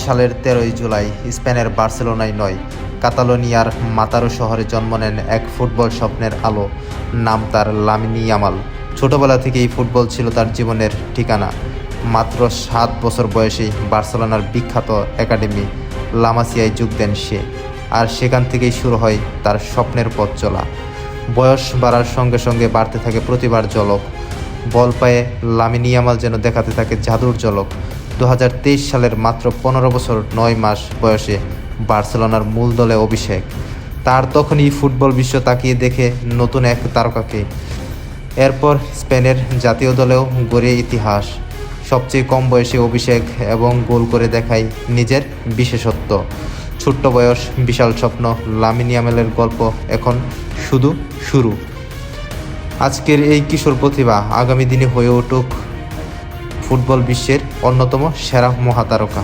সালের 13ই জুলাই স্পেনের বার্সেলোনায় নয়, কাতালোনিয়ার মাতারো শহরে জন্ম নেন এক ফুটবল স্বপ্নের আলো। নাম তার লামিন ইয়ামাল। ছোটবেলা থেকেই ফুটবল ছিল তার জীবনের ঠিকানা। মাত্র 7 বছর বয়সেই বার্সেলোনার বিখ্যাত একাডেমি লা মাসিয়ায় যোগ দেন সে। আর সেখান থেকেই শুরু হয় তার স্বপ্নের পথ চলা। বয়স বাড়ার সঙ্গে সঙ্গে বাড়তে থাকে প্রতিভার ঝলক। বল পায়ে লামিন ইয়ামাল যেন দেখাতে থাকে জাদুর ঝলক। 2023 সালের মাত্র 15 বছর 9 মাস বয়সে বার্সেলোনার মূল দলে অভিষেক। তার তখনই ফুটবল বিশ্ব তাকিয়ে দেখে নতুন এক তারকাকে। এরপর স্পেনের জাতীয় দলেও গড়ে ইতিহাস। সবচেয়ে কম বয়সে অভিষেক এবং গোল করে দেখায় নিজের বিশেষত্ব। ছোট্ট বয়স, বিশাল স্বপ্ন, লামিন ইয়ামালের গল্প এখন শুধু শুরু। আজকের এই কিশোর প্রতিভা আগামী দিনে হয়ে উঠুক ফুটবল বিশ্বের অন্যতম সেরা মহাতারকা।